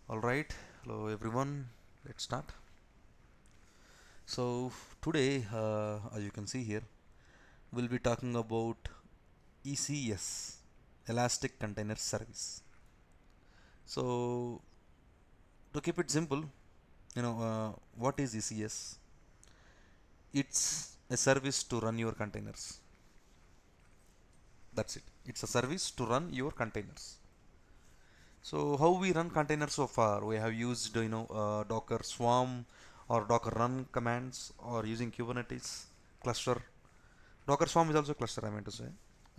All right, hello everyone. Let's start. So today, as you can see here, we'll be talking about ECS, Elastic Container Service. So to keep it simple, what is ECS? It's a service to run your containers. That's it. It's a service to run your containers. So how we run containers so far? We have used Docker Swarm or Docker Run commands or using Kubernetes cluster. Docker Swarm is also cluster, I meant to say.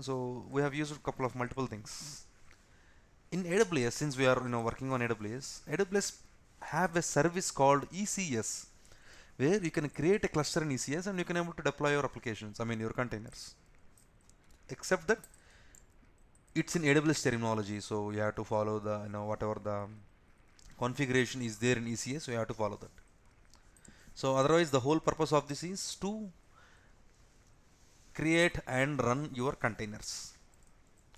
So we have used a couple of multiple things. In AWS, since we are working on AWS have a service called ECS where you can create a cluster in ECS and you can able to deploy your applications. I mean your containers. Except that it's in AWS terminology, so you have to follow the whatever the configuration is there in ECS, so you have to follow that. So otherwise, the whole purpose of this is to create and run your containers,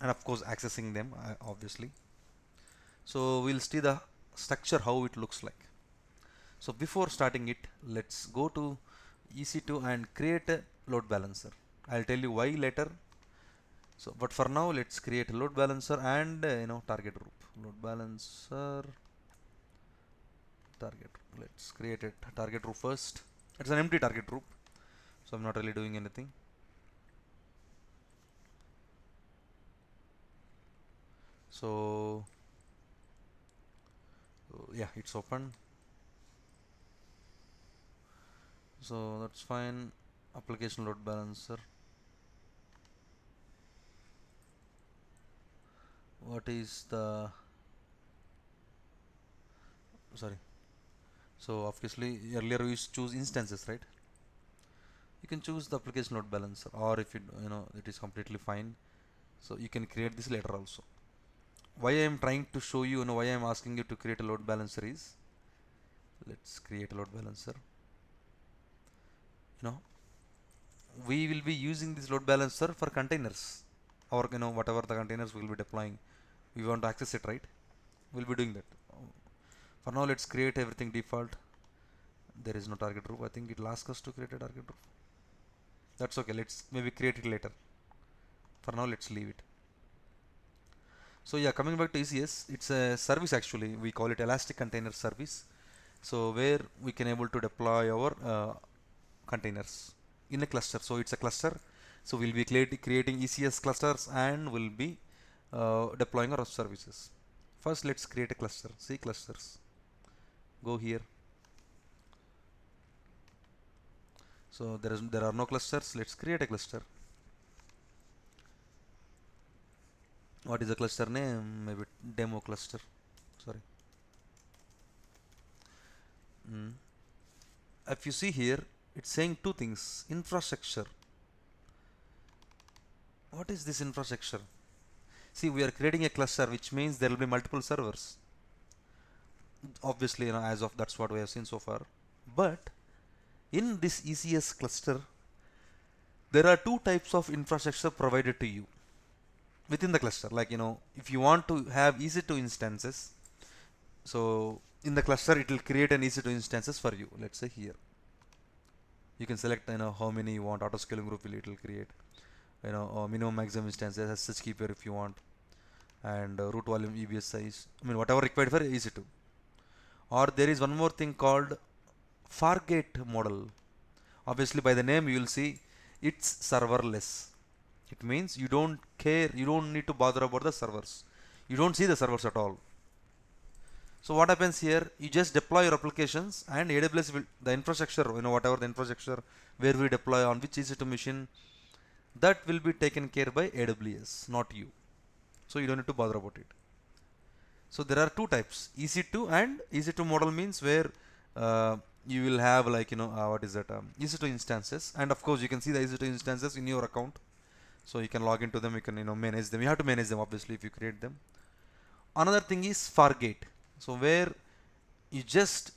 and of course accessing them obviously. So we'll see the structure how it looks like. So before starting it, let's go to EC2 and create a load balancer. I'll tell you why later. So but for now, let's create a load balancer and target group. Load balancer target. Let's create a target group first. It's an empty target group, so I'm not really doing anything. So yeah, it's open. So that's fine. Application load balancer. What is the sorry? So obviously earlier we used to choose instances, right? You can choose the application load balancer, or if it is completely fine, so you can create this later also. Why I am trying to show you, why I am asking you to create a load balancer is, let's create a load balancer. You know, we will be using this load balancer for containers, or whatever the containers we will be deploying. We want to access it, right? We'll be doing that. For now, let's create everything default. There is no target group. I think it will ask us to create a target group. That's okay. Let's maybe create it later. For now, let's leave it. So yeah, coming back to ECS, it's a service actually. We call it Elastic Container Service. So where we can able to deploy our containers in a cluster. So it's a cluster. So we'll be creating ECS clusters and we'll be deploying our services. First, let's create a cluster. See clusters. Go here. So there are no clusters. Let's create a cluster. What is the cluster name? Maybe demo cluster. Sorry. If you see here, it's saying two things. Infrastructure. What is this infrastructure? See, we are creating a cluster, which means there will be multiple servers. Obviously, as of that's what we have seen so far. But in this ECS cluster, there are two types of infrastructure provided to you within the cluster. Like, if you want to have EC2 instances, so in the cluster, it will create an EC2 instances for you. Let's say here. You can select, how many you want. Auto scaling group it will create. Minimum maximum instances as such keeper if you want, and root volume EBS size. I mean, whatever required for EC2. Or there is one more thing called Fargate model. Obviously, by the name you will see it's serverless. It means you don't care, you don't need to bother about the servers. You don't see the servers at all. So what happens here? You just deploy your applications, and AWS will the infrastructure, whatever the infrastructure where we deploy on which EC2 machine, that will be taken care by AWS, not you. So you don't need to bother about it. So there are two types, EC2 and EC2 model means where you will have like what is that EC2 instances, and of course you can see the EC2 instances in your account, so you can log into them, you can manage them. You have to manage them obviously if you create them. Another thing is Fargate, so where you just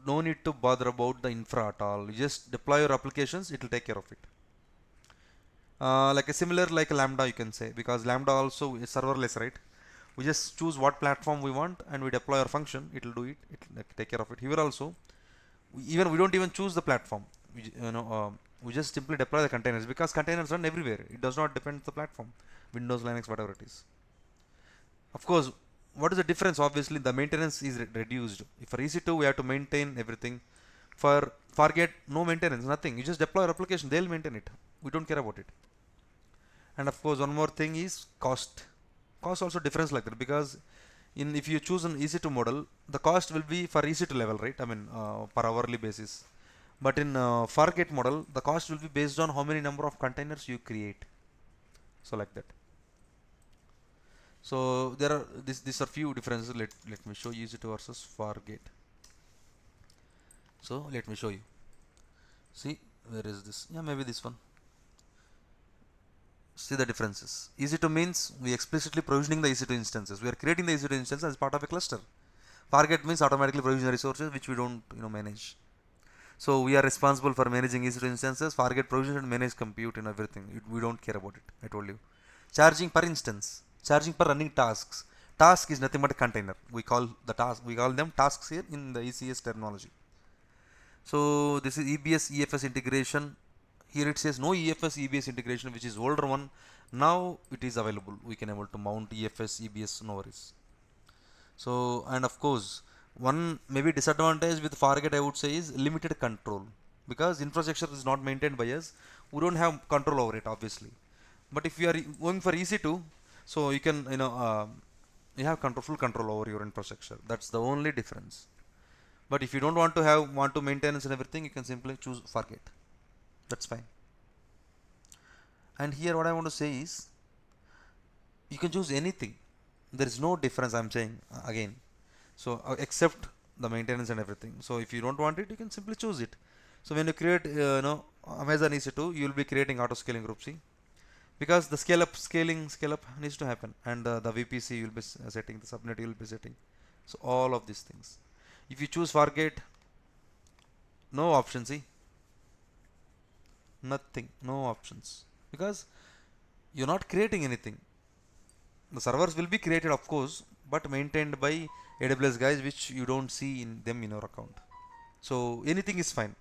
no need to bother about the infra at all. You just deploy your applications, it will take care of it. Like a similar like a Lambda, you can say, because Lambda also is serverless, right? We just choose what platform we want and we deploy our function. It will do it. It will take care of it. Here also, we don't even choose the platform. We just simply deploy the containers because containers run everywhere. It does not depend on the platform, Windows, Linux, whatever it is. Of course, what is the difference? Obviously, the maintenance is reduced. If for EC2, we have to maintain everything. For Fargate, no maintenance, nothing. You just deploy your application, they'll maintain it. We don't care about it. And of course, one more thing is cost. Cost also difference like that because in if you choose an EC2 model, the cost will be for EC2 level, right? I mean, per hourly basis. But in Fargate model, the cost will be based on how many number of containers you create. So like that. So there are these are few differences. Let me show you EC2 versus Fargate. So let me show you. See, where is this? Yeah, maybe this one. See the differences. EC2 means we explicitly provisioning the EC2 instances. We are creating the EC2 instance as part of a cluster. Fargate means automatically provision resources which we don't manage. So we are responsible for managing EC2 instances. Fargate provision and manage compute and everything. We don't care about it. I told you. Charging per instance. Charging per running tasks. Task is nothing but a container. We call the task. We call them tasks here in the ECS terminology. So this is EBS EFS integration. Here it says no EFS EBS integration, which is older one. Now it is available. We can able to mount EFS EBS, no worries. So and of course one maybe disadvantage with Fargate I would say is limited control because infrastructure is not maintained by us. We don't have control over it obviously. But if you are going for EC2, so you can you have full control over your infrastructure. That's the only difference. But if you don't want to maintenance and everything, you can simply choose Fargate. That's fine. And here what I want to say is you can choose anything. There is no difference, I'm saying again. So except the maintenance and everything. So if you don't want it, you can simply choose it. So when you create Amazon EC2, you will be creating auto scaling group C because the scale up needs to happen, and the VPC you will be setting, the subnet you will be setting. So all of these things. If you choose Fargate, no option. See, nothing, no options because you're not creating anything. The servers will be created of course, but maintained by AWS guys, which you don't see in them in your account. So anything is fine.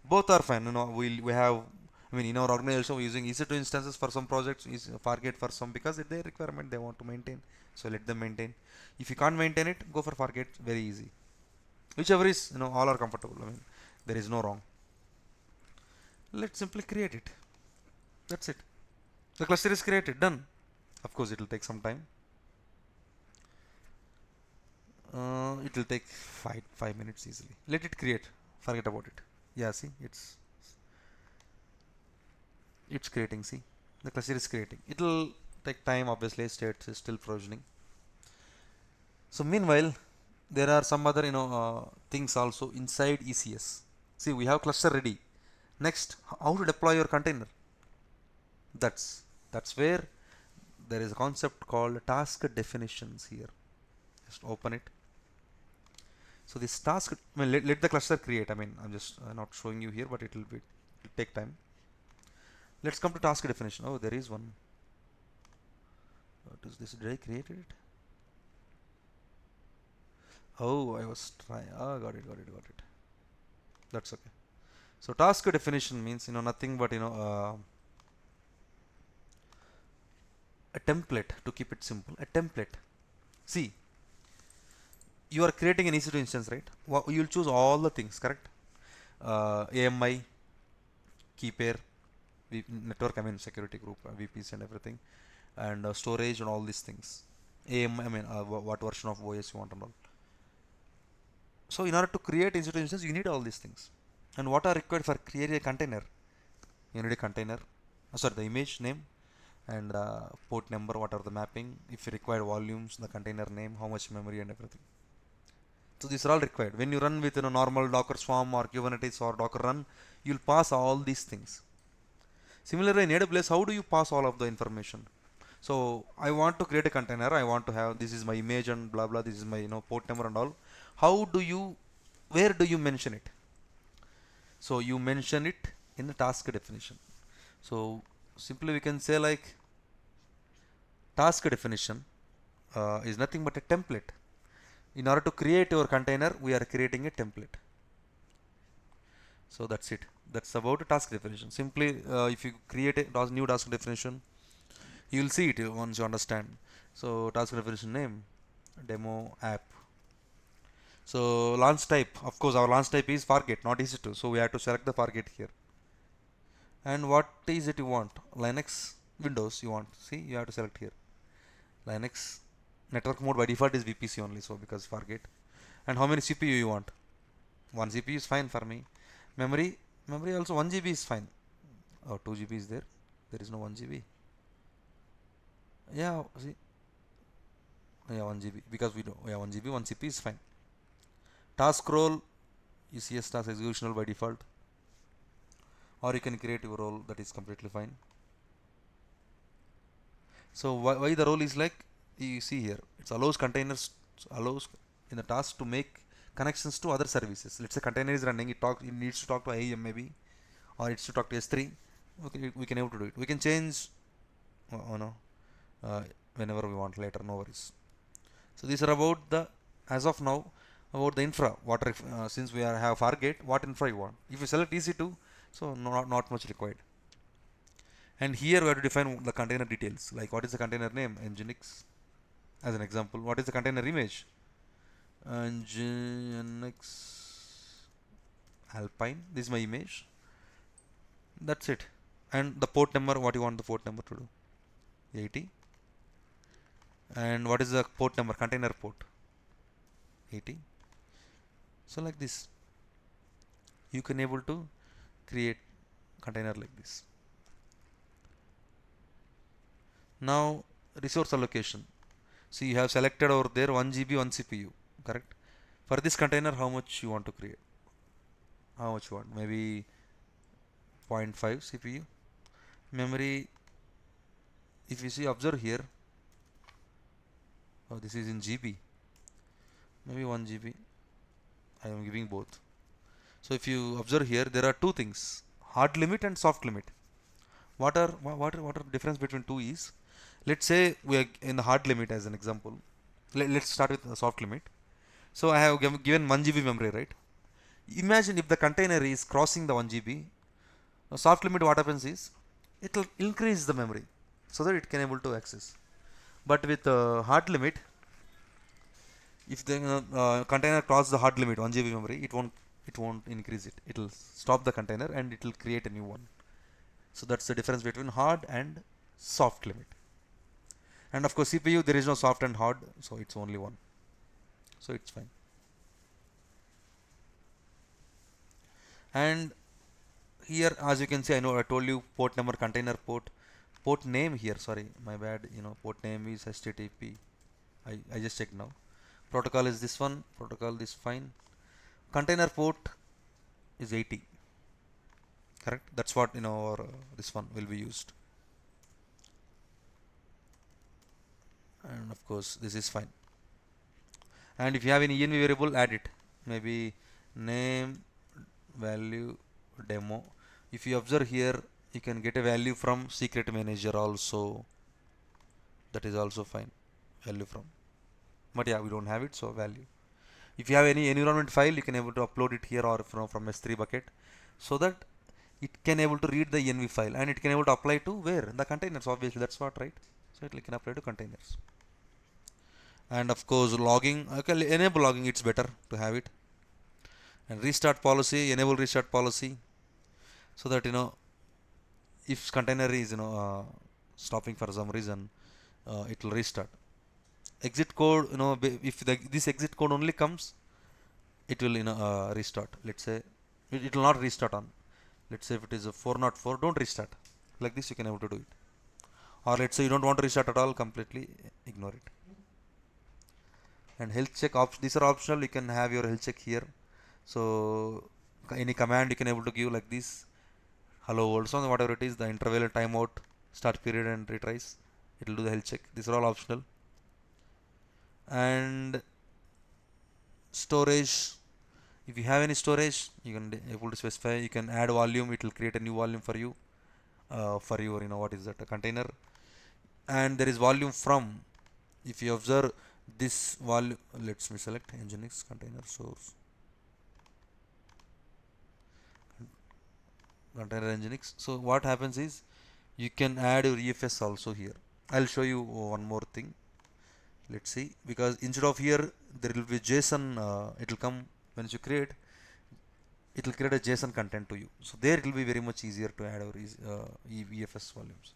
Both are fine. We have. I mean, in our organization, we're using EC2 instances for some projects, is Fargate for some because it's their requirement they want to maintain. So let them maintain. If you can't maintain it, go for Fargate. Very easy. Whichever is, all are comfortable. I mean, there is no wrong. Let's simply create it. That's it. The cluster is created. Done. Of course, it will take some time. It will take five minutes easily. Let it create. Forget about it. Yeah, see, it's creating. See, the cluster is creating. It will take time. Obviously, state is still provisioning. So meanwhile, there are some other things also inside ECS. See, we have cluster ready. Next, how to deploy your container? That's where there is a concept called task definitions here. Just open it. So this task, I mean, let the cluster create. I mean, I'm just not showing you here, but it'll take time. Let's come to task definition. Oh, there is one. What is this? Did I create it? Oh, I was trying. Oh, got it. That's okay. So task definition means nothing but a template, to keep it simple. A template. See, you are creating an EC2 instance, right? You will choose all the things, correct? AMI, key pair, network, I mean security group, VPs and everything, and storage and all these things. I mean what version of OS you want and all. So in order to create EC2 instance, you need all these things. And what are required for creating a container? You need a container. Sorry, the image name and port number. What are the mapping? If you require volumes, the container name, how much memory and everything. So these are all required. When you run with normal Docker Swarm or Kubernetes or Docker Run, you'll pass all these things. Similarly in AWS, how do you pass all of the information? So I want to create a container. I want to have, this is my image and blah blah. This is my port number and all. How do you, where do you mention it? So you mention it in the task definition. So simply we can say like task definition is nothing but a template. In order to create your container, we are creating a template. So that's it. That's about a task definition. Simply, if you create a new task definition, you will see it once you understand. So task definition name, demo app. So launch type, of course, our launch type is Fargate, not EC2. So we have to select the Fargate here. And what is it you want? Linux, Windows you want. See, you have to select here. Linux network mode by default is VPC only. So because Fargate. And how many CPU you want? 1 CPU is fine for me. Memory also 1 GB is fine. Oh, 2 GB is there. There is no 1 GB. Yeah, see. Yeah, 1 GB because we do. Yeah, 1 GB, 1 CPU is fine. Task role, ECS task executional by default. Or you can create your role, that is completely fine. So why the role is like, you see here, it allows containers, allows in the task to make connections to other services. Let's say container is running, it needs to talk to IAM maybe, or it's to talk to S3. We can able to do it. We can change, no, whenever we want later, no worries. So these are about the, as of now, about the infra. Since we have Fargate, what infra you want? If you select EC2, so not much required. And here we have to define the container details, like what is the container name, Nginx, as an example. What is the container image? Nginx Alpine. This is my image. That's it. And the port number, what you want the port number to do? 80. And what is the port number? Container port 80. So like this, you can able to create container like this. Now resource allocation. See, you have selected over there 1 GB 1 CPU, correct? For this container, how much you want to create? How much you want? Maybe 0.5 CPU. Memory, if you see, observe here. Oh, this is in GB. Maybe 1 GB. I am giving both. So if you observe here, there are two things: hard limit and soft limit. What are the difference between two is? Let's say we are in the hard limit as an example. Let's start with the soft limit. So I have given 1 GB memory, right? Imagine if the container is crossing the 1 GB. Soft limit, what happens is it will increase the memory so that it can able to access. But with hard limit, if the container crosses the hard limit 1 GB memory, it won't increase it. It will stop the container and it will create a new one. So that's the difference between hard and soft limit. And of course CPU, there is no soft and hard, so it's only one. So it's fine. And here, as you can see, I told you port number, container port name here, sorry, my bad, port name is HTTP. I just checked now. Protocol is this one, protocol is fine. Container port is 80, correct? That's what or this one will be used. And of course this is fine. And if you have any env variable, add it, maybe name value demo. If you observe here, you can get a value from secret manager also. That is also fine, value from. But yeah, we don't have it, so value. If you have any environment file, you can able to upload it here or from S3 bucket, so that it can able to read the env file and it can able to apply to where? The containers, obviously, that's what, right? So it can apply to containers. And of course logging, okay, enable logging, it's better to have it. And restart policy, enable restart policy, so that if container is stopping for some reason, it will restart. Exit code, if this exit code only comes, it will restart. Let's say it will not restart on. Let's say if it is a 404, don't restart. Like this you can able to do it. Or let's say you don't want to restart at all, completely ignore it. And health check, these are optional. You can have your health check here. So any command you can able to give like this: hello world, so whatever it is, the interval, timeout, start period and retries, it will do the health check. These are all optional. And storage, if you have any storage, you can able to specify. You can add volume, it will create a new volume for you, for your what is that, a container. And there is volume from, If you observe this volume, let me select Nginx container source, container Nginx. So what happens is you can add your EFS also here. I'll show you one more thing. Let's see, because instead of here there will be JSON, it will come once you create, it will create a JSON content to you. So there it will be very much easier to add our EFS volumes.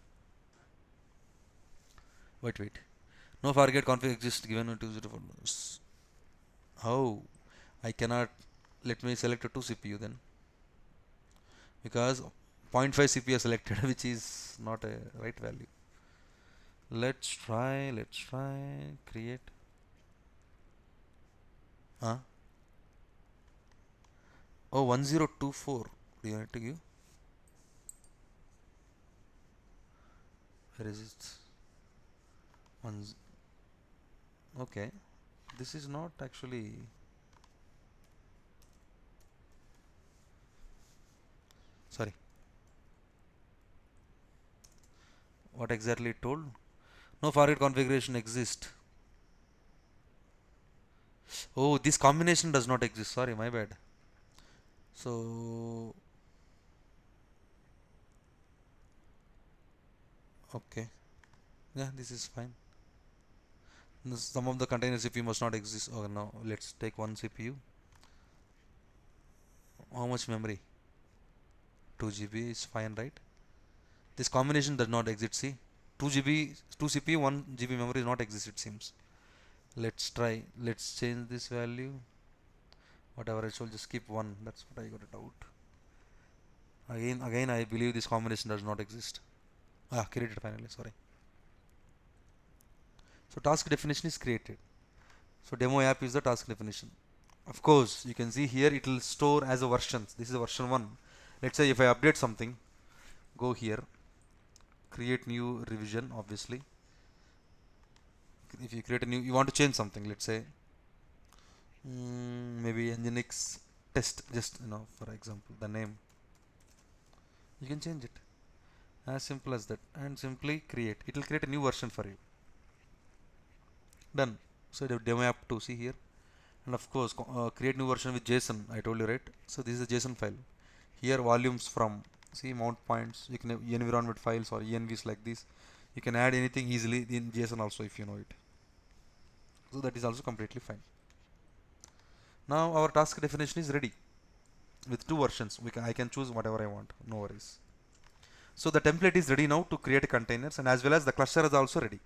Wait. No forget config exists given to 204. How? I cannot. Let me select a 2 CPU then, because 0.5 CPU selected, which is not a right value. Let's try. Create. Huh? Oh, 1024. Do you need to give? Where is it? One. Okay. This is not actually. Sorry. What exactly it told? No forget configuration exists. Oh, this combination does not exist. Sorry, my bad. So, okay. Yeah, this is fine. Some of the container CPU must not exist. Oh no, let's take one CPU. How much memory? 2 GB is fine, right? This combination does not exist. See, 2 GB, 2 CPU, 1 GB memory is not exist, it seems. Let's try. Let's change this value. Whatever I shall just keep 1. That's what I got it out. Again, I believe this combination does not exist. Created finally. Sorry. So task definition is created. So demo app is the task definition. Of course, you can see here it will store as a versions. This is a version 1. Let's say if I update something, go here, create new revision. Obviously, if you create a new, you want to change something. Let's say maybe Nginx test. Just for example, the name. You can change it. As simple as that, and simply create. It will create a new version for you. Done. So the demo app to see here, and of course create new version with JSON. I told you, right? So this is a JSON file. Here volumes from, see, mount points. You can have environment files or envs like this. You can add anything easily in JSON also if you know it. So that is also completely fine. Now our task definition is ready with 2 versions. I can choose whatever I want. No worries. So the template is ready now to create containers, and as well as the cluster is also ready.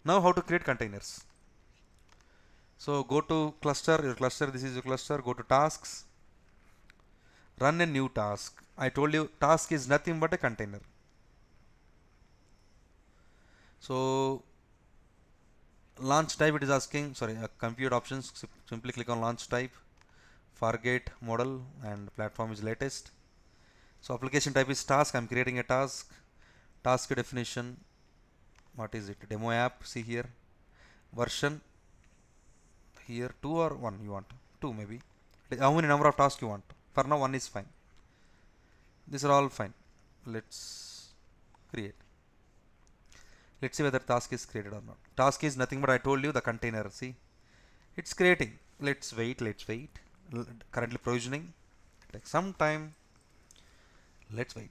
Now how to create containers? So go to cluster, your cluster, this is your cluster, go to tasks, run a new task. I told you task is nothing but a container. So launch type, it is asking, sorry, compute options, simply click on launch type, forget model, and platform is latest. So application type is task, I'm creating a task. Task definition, what is it? Demo app, see here. Version, here 2 or 1 you want? 2 maybe. How many number of tasks you want? For now 1 is fine. These are all fine. Let's create. Let's see whether task is created or not. Task is nothing but I told you the container. See, it's creating. Let's wait. Currently provisioning. Take some time. Let's wait.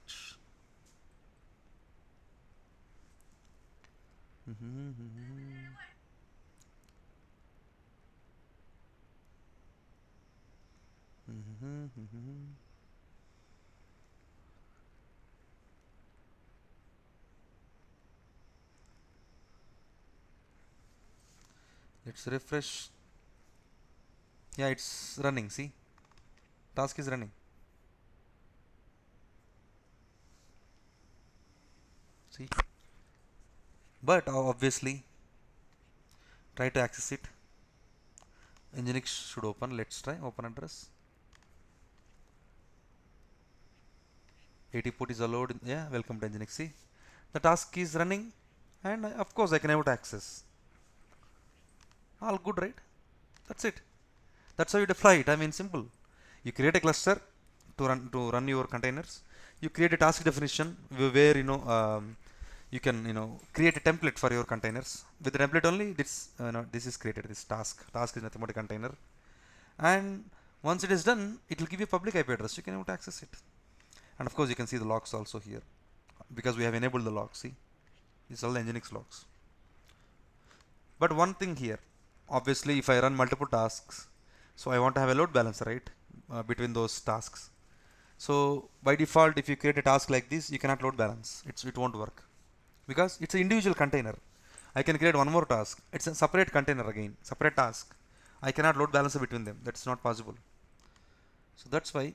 Let's refresh. Yeah, it's running. See, task is running. See, but obviously try to access it. Nginx should open. Let's try open address. 80 port is allowed. Yeah, welcome to Nginx. See, the task is running, and of course I can able to access. All good, right? That's it. That's how you deploy it. I mean, simple. You create a cluster to run your containers. You create a task definition where you can create a template for your containers. With the template only, this is created. This task is nothing but a container, and once it is done, it will give you a public IP address. You can able to access it, and of course you can see the logs also here because we have enabled the logs. See, these are all the Nginx logs. But one thing here, obviously, if I run multiple tasks, so I want to have a load balancer, right, between those tasks. So by default, if you create a task like this, you cannot load balance. It won't work because it's an individual container. I can create one more task. It's a separate container again, separate task. I cannot load balancer between them. That's not possible. So that's why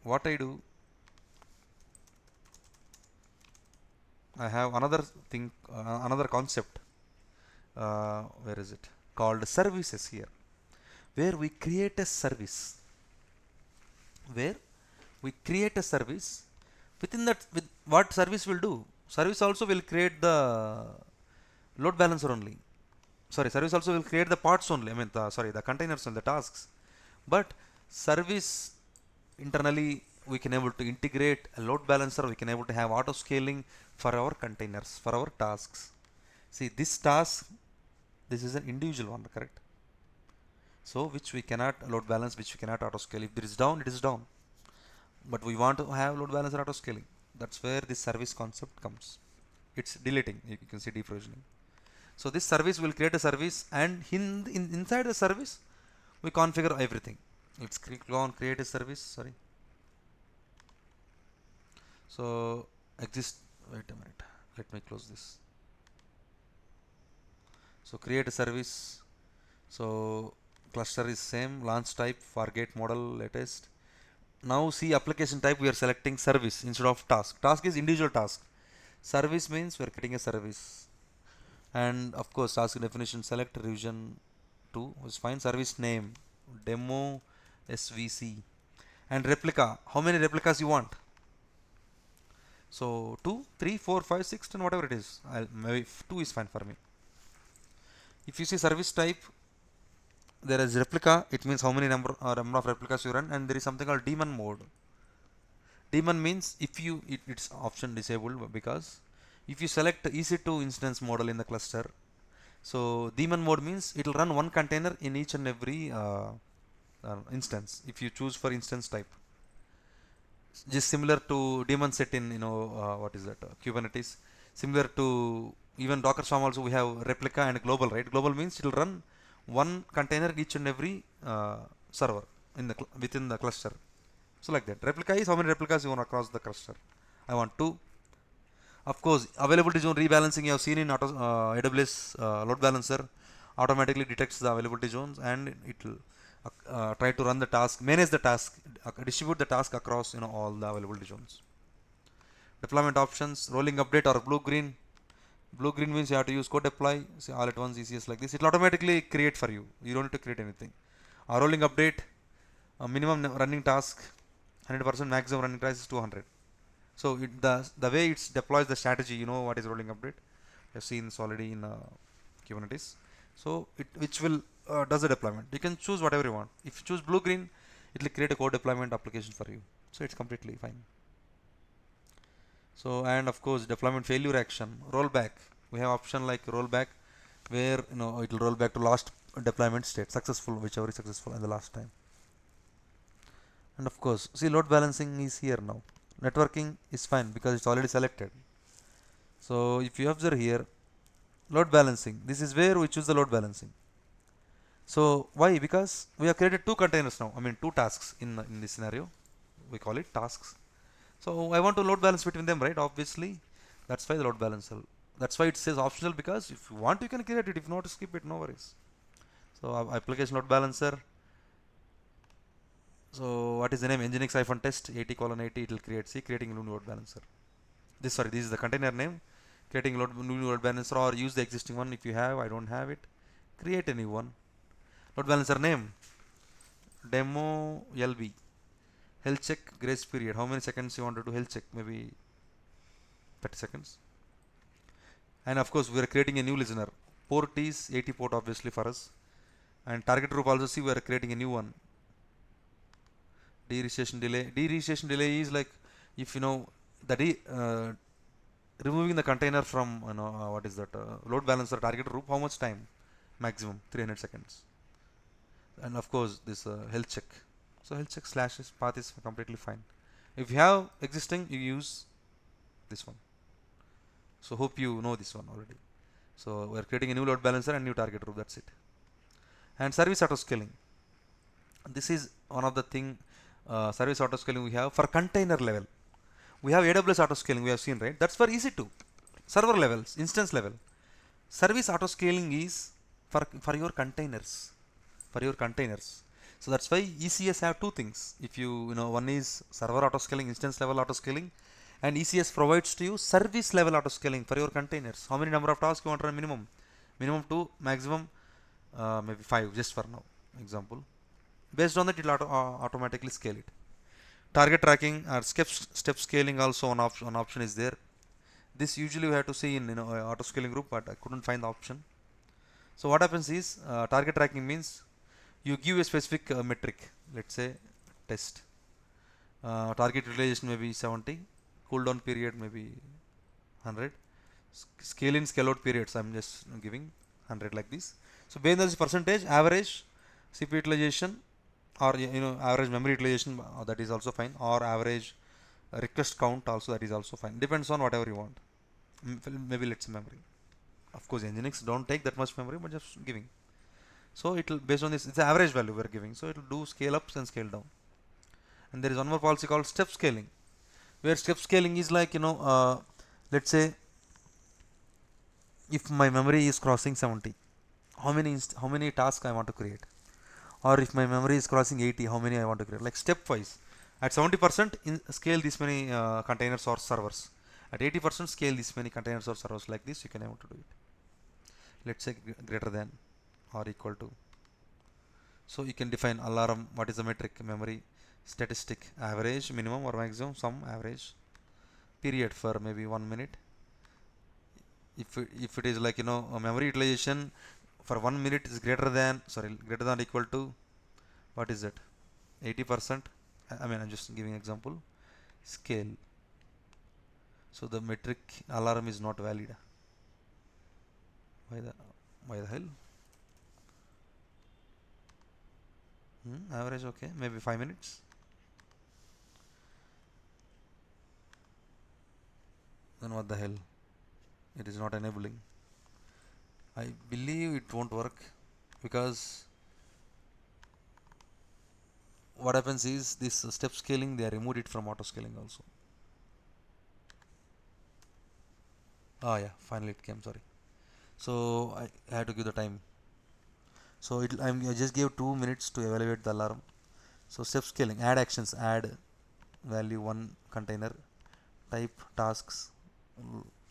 what I do, I have another thing, another concept. Where is it? Called services here, where we create a service. Where we create a service within that. With what service will do? Service also will create the load balancer only. Sorry, service also will create the parts only. I mean, the containers and the tasks. But service internally we can able to integrate a load balancer. We can able to have auto scaling for our containers, for our tasks. See, this task, this is an individual one, correct? So which we cannot load balance, which we cannot auto scale. If it is down, it is down. But we want to have load balancer auto scaling. That's where this service concept comes. It's deleting. You can see deprovisioning. So this service will create a service, and inside the service we configure everything. Let's go on create a service. Sorry. So exist. Wait a minute. Let me close this. So create a service. So cluster is same. Launch type, Fargate model, latest. Now see application type, we are selecting service instead of task. Task is individual task. Service means we are creating a service. And of course task definition, select revision 2 was fine. Service name, demo svc, and replica. How many replicas you want? So 2, 3, 4, 5, 6, 10, whatever it is. Maybe 2 is fine for me. If you see service type, there is replica. It means how many number of replicas you run, and there is something called daemon mode. Daemon means if you it's option disabled, because if you select EC2 instance model in the cluster, so daemon mode means it will run one container in each and every instance. If you choose for instance type, just similar to daemon set in what is that, Kubernetes. Similar to even Docker Swarm also, we have replica and global, right? Global means it will run one container each and every server in the within the cluster. So like that. Replica is how many replicas you want across the cluster. I want 2. Of course, availability zone rebalancing you have seen in AWS load balancer automatically detects the availability zones, and it will try to run the task, manage the task, distribute the task across all the availability zones. Deployment options, rolling update or blue green. Blue green means you have to use code deploy, say all at once ECS like this. It will automatically create for you. You don't need to create anything. Rolling update, minimum running task 100%, maximum running task is 200. So the way it deploys the strategy, what is rolling update. You have seen this already in Kubernetes. So which will does the deployment. You can choose whatever you want. If you choose blue green, it will create a code deployment application for you. So it's completely fine. So, and of course deployment failure action, rollback. We have option like rollback, where it will roll back to last deployment state, successful, whichever is successful in the last time. And of course, see, load balancing is here now. Networking is fine because it's already selected. So if you observe here, load balancing, this is where we choose the load balancing. So why? Because we have created 2 containers now. I mean 2 tasks in this scenario. We call it tasks. So I want to load balance between them, right? Obviously, that's why the load balancer. That's why it says optional, because if you want, you can create it. If not, skip it. No worries. So application load balancer. So what is the name? Nginx-test 80:80. It will create. See, creating new load balancer. This is the container name. Creating new load balancer, or use the existing one if you have. I don't have it. Create a new one. Load balancer name. Demo LB. Health check, grace period. How many seconds you want to do health check? Maybe 30 seconds. And of course, we are creating a new listener. Port is 80 port, obviously, for us. And target group also, see, we are creating a new one. Deregistration delay. Deregistration delay is like, if the removing the container from what is that load balancer target group, how much time? Maximum 300 seconds. And of course this health check. So health check slashes path is completely fine. If you have existing, you use this one. So hope you know this one already. So we are creating a new load balancer and new target group. That's it. And service auto scaling. This is one of the thing service auto scaling we have for container level. We have AWS auto scaling. We have seen, right? That's for EC2 server levels, instance level. Service auto scaling is for your containers, for your containers. So that's why ECS have two things. If you know, one is server auto scaling, instance level auto scaling, and ECS provides to you service level auto scaling for your containers. How many number of tasks you want to run? Minimum 2, maximum maybe 5, just for now example. Based on that, it will automatically scale it. Target tracking or step scaling also one option is there. This usually we have to see in auto scaling group, but I couldn't find the option. So what happens is target tracking means you give a specific metric. Let's say test target utilization maybe 70, cooldown period maybe 100, scale in scale out periods I'm just giving 100 like this. So based on this percentage, average CPU utilization or average memory utilization, that is also fine, or average request count also, that is also fine, depends on whatever you want. Maybe let's say memory. Of course Nginx don't take that much memory, but just giving. So it will, based on this, it's the average value we're giving, so it will do scale ups and scale down. And there is one more policy called step scaling, where step scaling is like let's say if my memory is crossing 70, how many tasks I want to create, or if my memory is crossing 80, how many I want to create, like stepwise. At 70% in scale this many containers or servers, at 80% scale this many containers or servers, like this you can able to do it. Let's say greater than or equal to. So you can define alarm, what is the metric, memory, statistic, average, minimum or maximum, some average, period for maybe 1 minute. If it is like a memory utilization for 1 minute is greater than or equal to, what is it, 80%. I mean I'm just giving example. Scale. So the metric alarm is not valid. Why the hell? Average, okay, maybe 5 minutes. Then what the hell? It is not enabling. I believe it won't work, because what happens is this step scaling, they removed it from auto scaling also. Ah yeah, finally it came, sorry. So I had to give the time. So I just gave 2 minutes to evaluate the alarm. So step scaling, add actions, add value 1 container, type tasks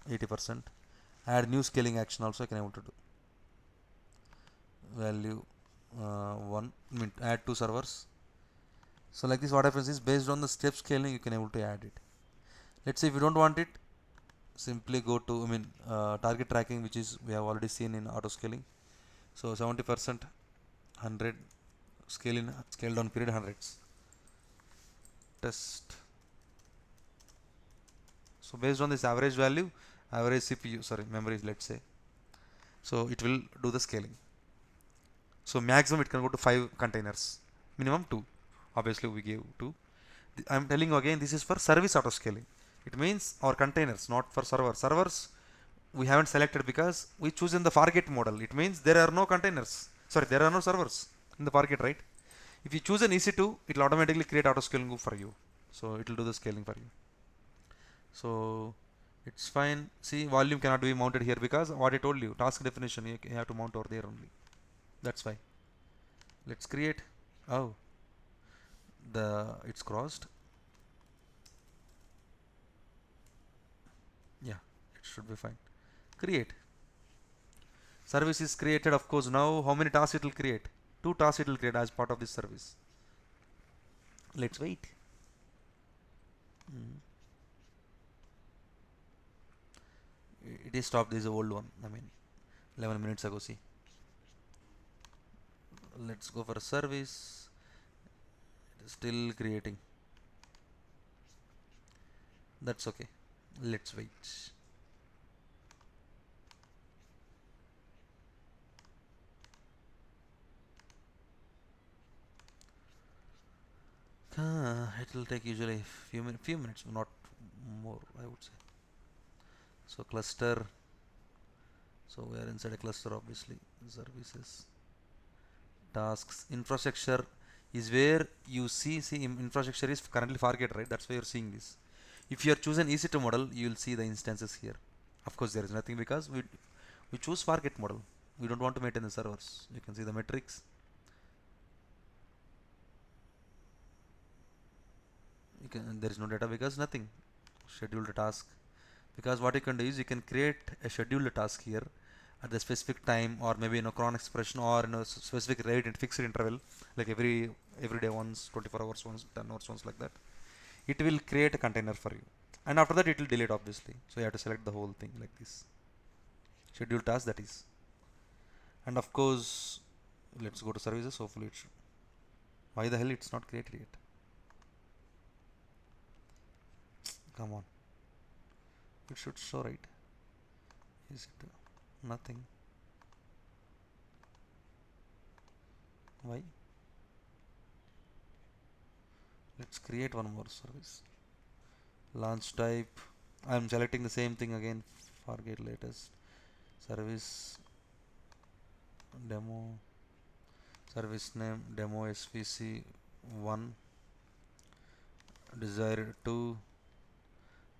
80%, add new scaling action also I can able to do. Value 1, add 2 servers. So like this, what happens is based on the step scaling you can able to add it. Let's say if you don't want it, simply go to target tracking, which is we have already seen in auto scaling. So 70%, 100, scale in scale down period, hundreds, test. So based on this average value, average CPU, sorry, memory, let's say, so it will do the scaling. So maximum it can go to 5 containers, minimum 2. Obviously we gave 2. I'm telling you again, this is for service auto scaling. It means our containers, not for server. Servers we haven't selected because we choose in the forget model. It means there are no containers. Sorry, there are no servers in the forget, right? If you choose an EC2, it will automatically create auto scaling group for you. So it will do the scaling for you. So it's fine. See, volume cannot be mounted here because what I told you, task definition, you have to mount over there only. That's why. Let's create. Oh, it's crossed. Yeah, it should be fine. Create. Service is created, of course. Now how many tasks it will create? 2 tasks it will create as part of this service. Let's wait. It is stopped. This is the old one. 11 minutes ago. See. Let's go for a service. It is still creating. That's okay. Let's wait. it will take usually few minutes, not more, I would say. So cluster, so we are inside a cluster, obviously. Services, tasks, infrastructure is where you see infrastructure is currently Fargate, right? That's why you're seeing this. If you are choosing EC2 model, you will see the instances here. Of course, there is nothing because we choose Fargate model. We don't want to maintain the servers. You can see the metrics. There is no data because nothing. Scheduled task. Because what you can do is you can create a scheduled task here at the specific time, or maybe in a cron expression, or in a specific rate and fixed interval, like every day once, 24 hours once, 10 hours once, like that. It will create a container for you, and after that it will delete, obviously. So you have to select the whole thing like this. Scheduled task, that is. And of course, let's go to services. Hopefully it should. Why the hell it's not created yet? Come on. It should show, right? Is it nothing? Why? Let's create one more service. Launch type. I am selecting the same thing again. Forget latest service demo. Service name demo SVC 1. Desired 2.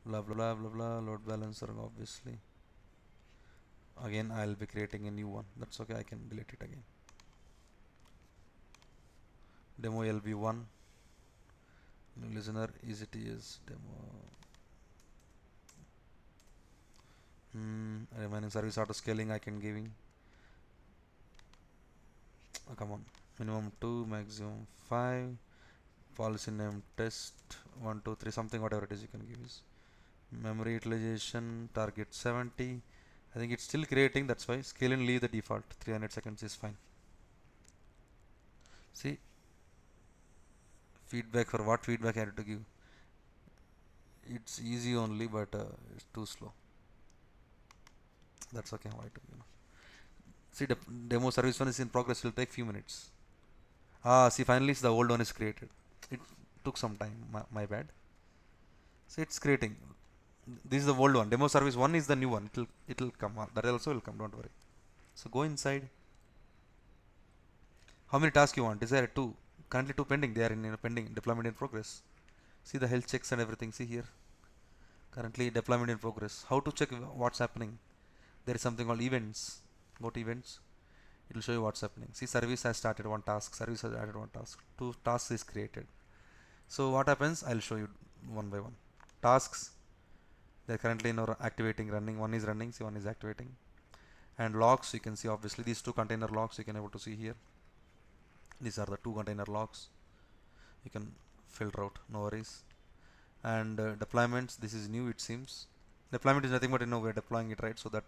Blah blah blah blah. Load balancer, obviously. Again, I'll be creating a new one. That's okay. I can delete it again. Demo LB1. New listener ECTS demo. Remaining service auto scaling I can giving. Oh, come on. Minimum 2, maximum 5. Policy name test 1, 2, 3, something, whatever it is you can give is. Memory utilization target 70. I think it's still creating, that's why. Scale and leave the default. 300 seconds is fine. See, feedback, for what feedback I had to give. It's easy only, but it's too slow. That's okay. Why to, see, the demo service one is in progress. Will take few minutes. See, finally the old one is created. It took some time. My bad. See, it's creating. This is the old one. Demo service one is the new one. It'll come. That also will come. Don't worry. So go inside. How many tasks you want? Is there two? Currently two pending. They are in pending, deployment in progress. See the health checks and everything. See here. Currently deployment in progress. How to check what's happening? There is something called events. Go to events. It will show you what's happening. See, service has started one task. Service has added one task. Two tasks is created. So what happens? I'll show you one by one. Tasks. They're currently activating, running. One is running. See, one is activating. And logs. You can see obviously these two container logs. You can able to see here. These are the two container logs. You can filter out. No worries. And deployments. This is new. It seems. Deployment is nothing but we're deploying it, right? So that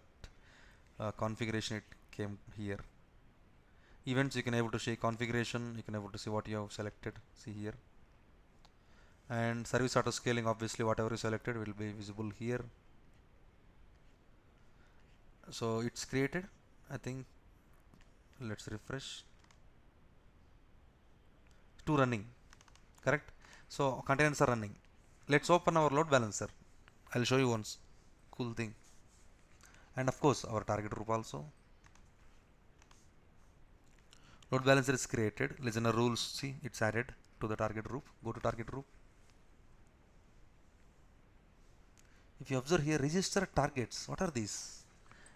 configuration it came here. Events, you can able to see configuration, you can able to see what you have selected, see here. And service auto scaling, obviously whatever you selected will be visible here. So it's created, I think. Let's refresh. Two running, correct? So containers are running. Let's open our load balancer. I'll show you once cool thing. And of course our target group also. Load balancer is created. Listener rules, see, it's added to the target group. Go to target group. If you observe here, register targets. What are these?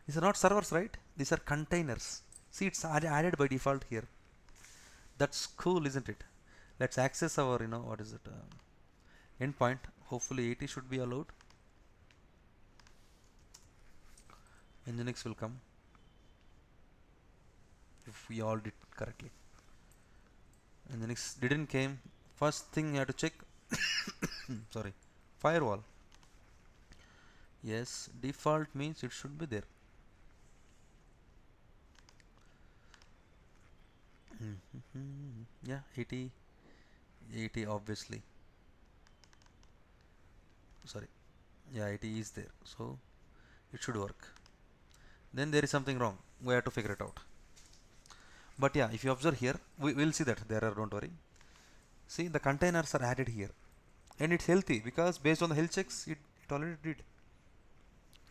These are not servers, right? These are containers. See, it's added by default here. That's cool, isn't it? Let's access our, what is it? Endpoint. Hopefully 80 should be allowed. Nginx will come if we all did correctly. Nginx didn't came. First thing you have to check. Sorry, firewall. Yes, default means it should be there. Yeah, 80 obviously. Sorry, yeah, 80 is there, so it should work. Then there is something wrong. We have to figure it out. But yeah, if you observe here, we will see that there are. Don't worry. See, the containers are added here. and it's healthy because based on the health checks it already did.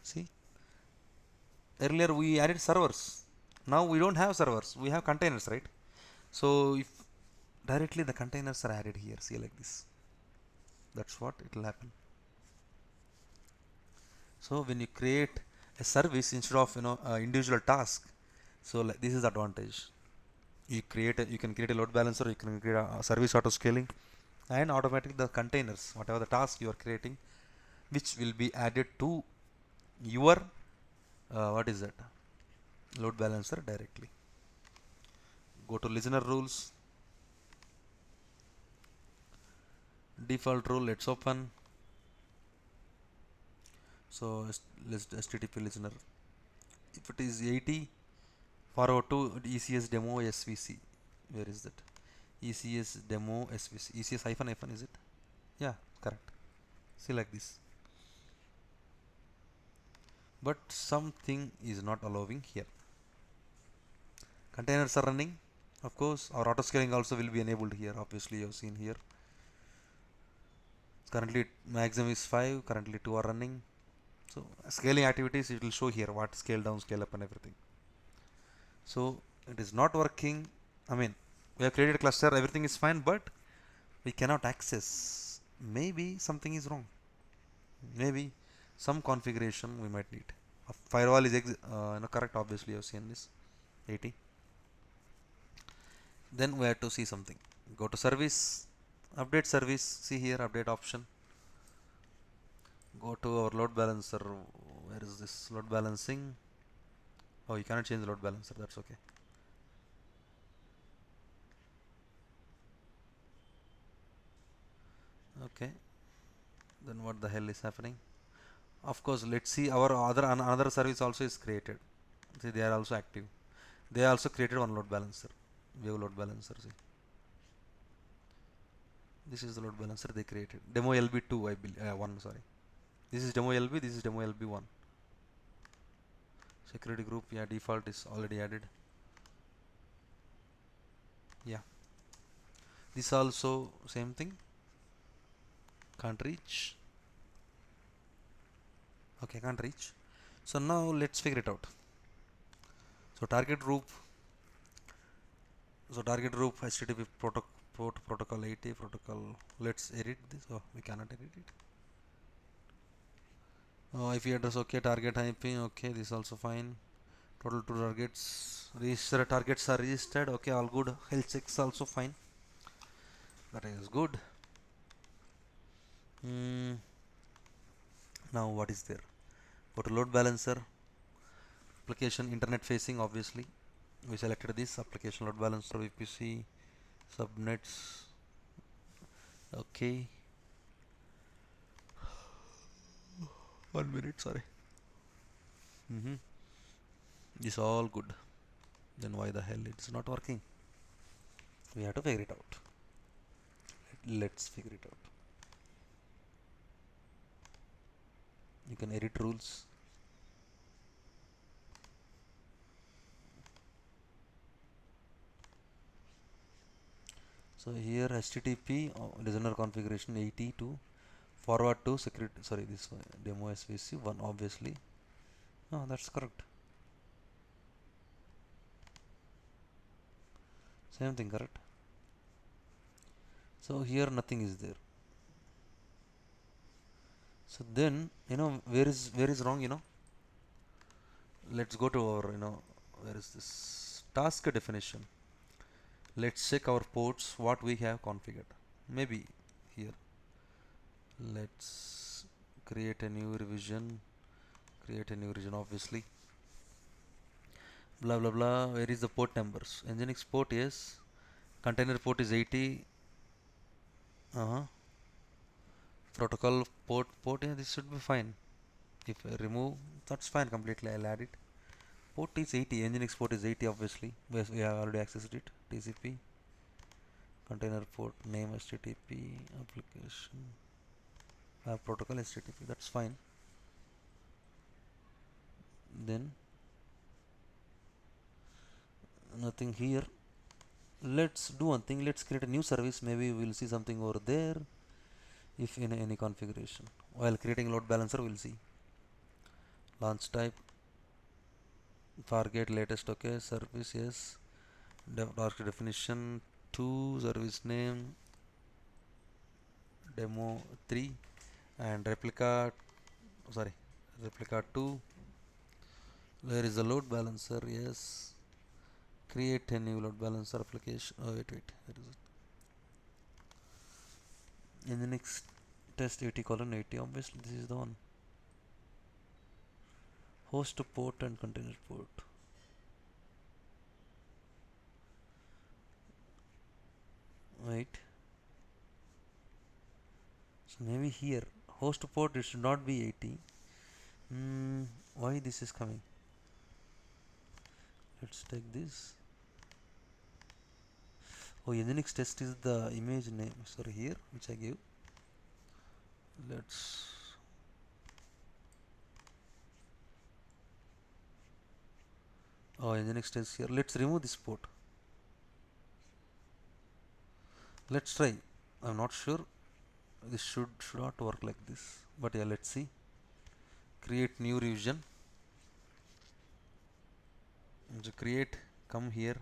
See, earlier we added servers, now we don't have servers, we have containers, right? So if directly the containers are added here, see, like this, that's what it will happen. So when you create a service instead of individual task, so like this is the advantage. You can create a load balancer, you can create a service auto scaling, and automatically the containers, whatever the task you are creating, which will be added to your what is that, load balancer directly. Go to listener rules, default rule, let's open. So let's HTTP listener, if it is 80, forward to ECS demo SVC. Where is that? ECS demo SVC, ECS hyphen hyphen, is it? Yeah, correct. See, like this. But something is not allowing here. Containers are running, of course. Our auto scaling also will be enabled here, obviously you have seen here. Currently maximum is 5, currently 2 are running. So scaling activities, it will show here what scale down, scale up and everything. So it is not working. I mean, we have created a cluster, everything is fine, but we cannot access. Maybe something is wrong, maybe some configuration we might need. Firewall is correct, obviously you have seen this 80. Then we have to see something. Go to service, update service, see here update option. Go to our load balancer. Where is this load balancing? Oh, you cannot change the load balancer, that's okay. Okay, then what the hell is happening? Of course, let's see, our another service also is created. See, they are also active. They also created one load balancer, wave load balancer. See, this is the load balancer they created, demo LB2, I believe, 1, sorry. This is demo LB, this is demo LB1. Security group, yeah, default is already added. Yeah, this also same thing, can't reach. Okay, can't reach. So now let's figure it out. So target group, HTTP port protocol 80 protocol. Let's edit this. Oh, we cannot edit it. Oh, IP address, okay. Target IP, okay. This is also fine. Total 2 targets. Register targets are registered. Okay, all good. Health checks also fine. That is good. Now what is there? Go to load balancer. Application internet facing, obviously. We selected this application load balancer, VPC, subnets. Okay. 1 minute, sorry. This all good. Then why the hell it's not working? We have to figure it out. Let's figure it out. You can edit rules. So here HTTP listener configuration 80 to forward to security, sorry, this one, demo SVC 1, obviously. Oh, that's correct. Same thing, correct? So here nothing is there. So then, where is wrong, let's go to our, where is this task definition. Let's check our ports, what we have configured. Maybe here. Let's create a new revision. Obviously. Blah blah blah. Where is the port numbers? Nginx port, yes. Container port is 80. Protocol port, yeah, this should be fine. If I remove, that's fine completely. I'll add it. Port is 80. Nginx port is 80, obviously. We have already accessed it. TCP. Container port name HTTP application. Protocol HTTP. That's fine. Then nothing here. Let's do one thing. Let's create a new service. Maybe we'll see something over there. if in any configuration. While creating load balancer, we'll see. Launch type, target latest, okay, service, yes, task definition 2, service name demo 3, and replica, sorry, replica 2. Where is the load balancer? Yes, create a new load balancer application. Oh, wait, where is it? In the next test 80 colon 80, obviously this is the one. Host port and container port. Wait, so maybe here host port, it should not be 80. Why this is coming? Let's take this. Oh, Nginx test is the image name, sorry, here which I gave. Let's Nginx test here. Let's remove this port. Let's try. I'm not sure. This should not work like this, but yeah, let's see. Create new revision. So create, come here,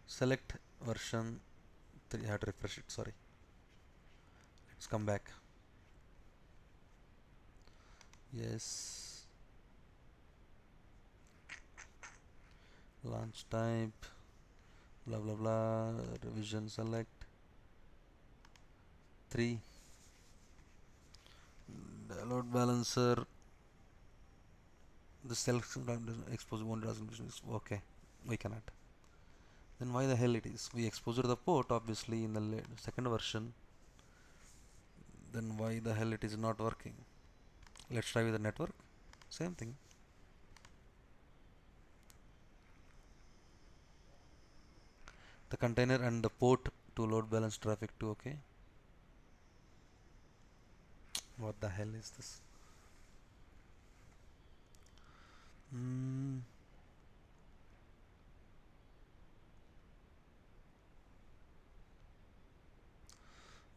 select version 3. I had to refresh it, sorry. Let's come back. Yes, launch type, blah blah blah, revision select 3, the load balancer, the selection expose one resolution is okay, we cannot. Then why the hell it is? We exposed the port obviously in the second version. Then why the hell it is not working? Let's try with the network. Same thing. The container and the port to load balance traffic to, okay. What the hell is this?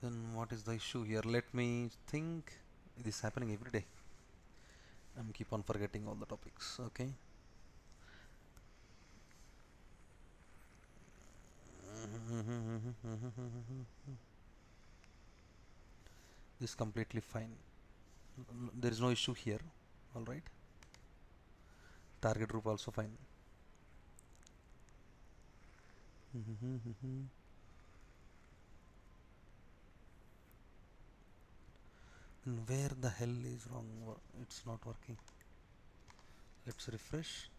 Then what is the issue here? Let me think. It is happening every day. I'm keep on forgetting all the topics. Okay. This is completely fine. There is no issue here. All right. Target group also fine. And where the hell is wrong? It's not working. Let's refresh.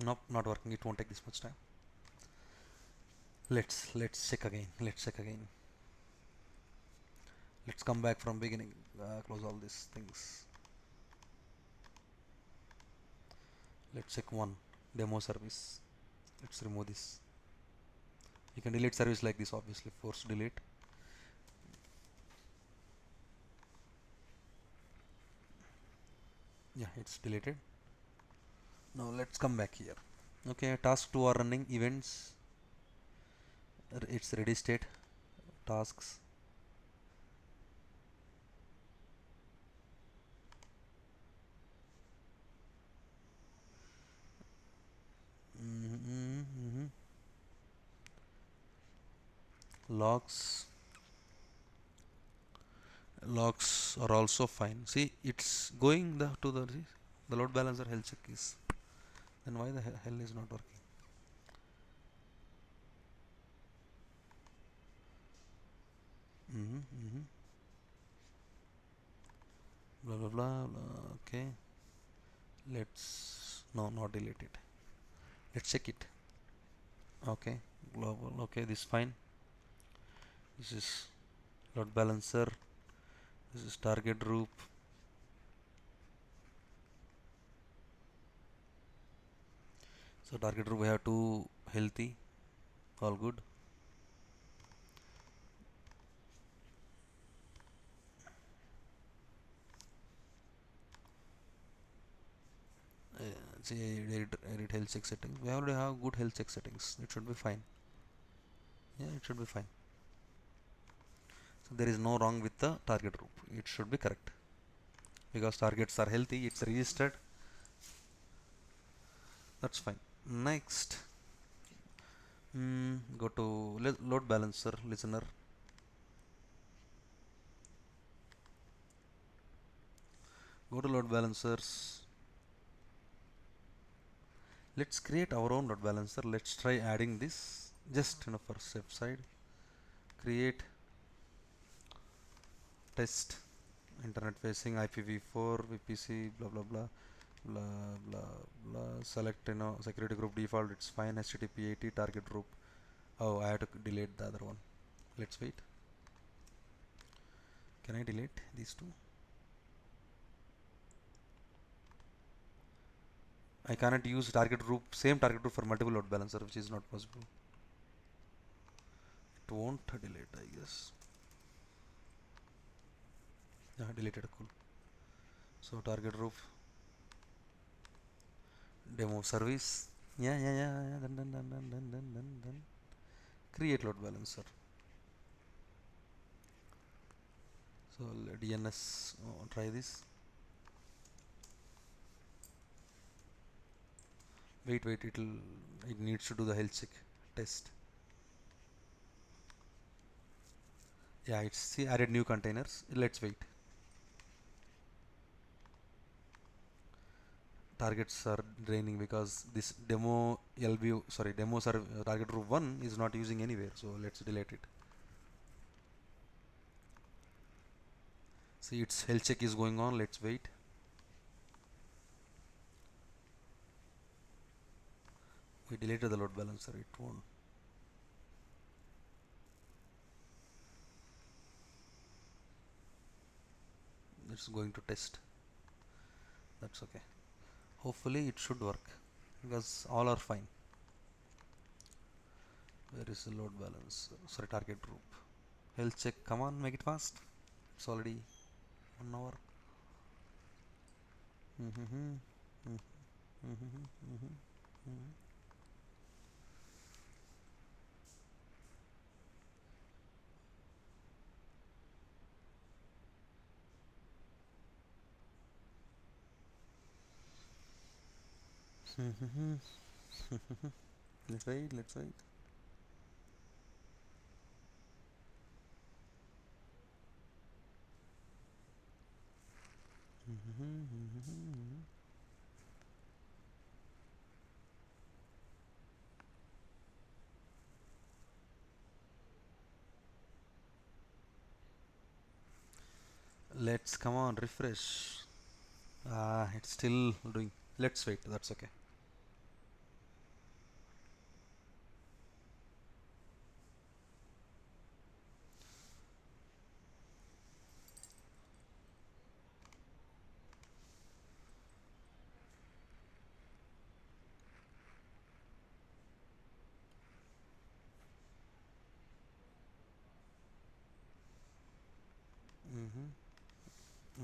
Nope, not working. It won't take this much time. Let's check again. Let's check again. Let's come back from beginning. Close all these things. Let's check one demo service. Let's remove this. You can delete service like this, obviously. Force delete. Yeah, it's deleted. Now let's come back here. Okay, task 2 are running events. It's ready state. Tasks. Logs. Logs are also fine. See, it's going to the load balancer health check is. Then why the hell is not working? Blah blah blah blah. Okay. Let's not delete it. Let's check it. Okay, global. Okay, this is fine. This is load balancer. This is target group. So target group we have two healthy. All good. say edit health check settings. We already have good health check settings. It should be fine. Yeah, it should be fine. So there is no wrong with the target group. It should be correct because targets are healthy. It's registered. That's fine. Next, go to load balancer listener. Go to load balancers. Let's create our own load balancer. Let's try adding this just for step side. Create test internet facing IPv4 VPC blah blah blah blah blah blah. Select security group default. It's fine. HTTP 80 target group. Oh, I have to delete the other one. Let's wait. Can I delete these two? I cannot use same target group for multiple load balancer, which is not possible. It won't delete, I guess. Yeah, deleted, cool. So target group, demo service. Yeah. Done. Create load balancer. So DNS, try this. Wait, it needs to do the health check test. Yeah, it's see added new containers. Let's wait. Targets are draining because this demo target group 1 is not using anywhere, so let's delete it. See, its health check is going on. Let's wait. We deleted the load balancer. It won't. It's going to test. That's okay. Hopefully it should work because all are fine. Where is the load balance? Sorry, target group. Health check. Come on, make it fast. It's already 1 hour. Let's wait. Let's come on, refresh. It's still doing. Let's wait. That's okay.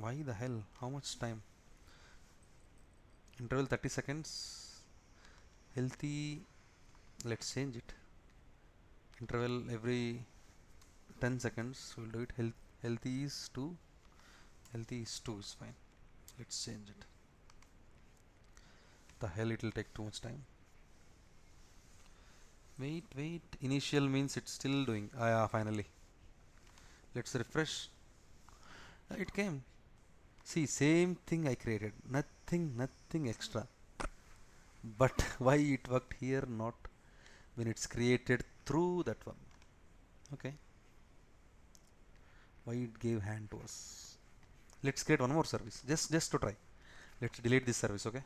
Why the hell? How much time? Interval 30 seconds. Healthy. Let's change it. Interval every 10 seconds. We'll do it. Healthy is 2. Healthy is 2 is fine. Let's change it. The hell, it will take too much time. Wait. Initial means it's still doing. Yeah, finally. Let's refresh. It came. See, same thing I created. Nothing extra. But why it worked here, not when it's created through that one? Okay. Why it gave hand to us? Let's create one more service. Just to try. Let's delete this service, okay?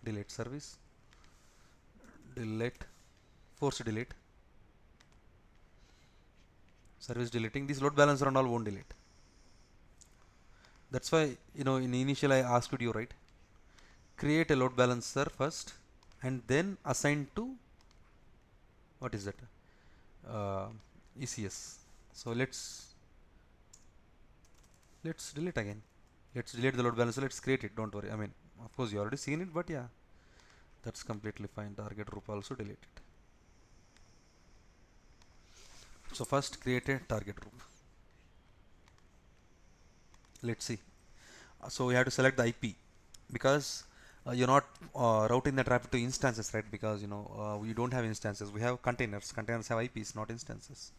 Delete service. Delete. Force delete. Service deleting. This load balancer and all won't delete. That's why, in initial I asked you, right? Create a load balancer first and then assign to, what is that? ECS. So let's delete again. Let's delete the load balancer. Let's create it. Don't worry. I mean, Of course, you already seen it, but yeah, that's completely fine. Target group also delete it. So first create a target group. Let's see. So we have to select the IP because you're not routing the traffic to instances, right? Because we don't have instances. We have containers. Containers have IPs, not instances.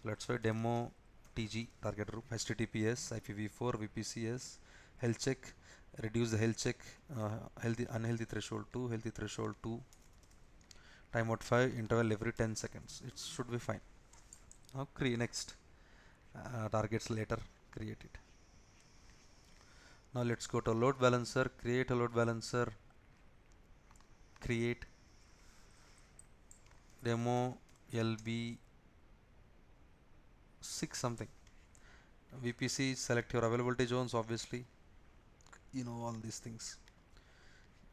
So let's try demo TG target group HTTPS IPv4 VPCS health check, reduce the health check, healthy unhealthy threshold 2, healthy threshold 2, timeout 5, interval every 10 seconds. It should be fine. Now create next. Targets later, create it. Now let's go to load balancer, create a load balancer, create demo LB6 something. VPC, select your availability zones, obviously, all these things.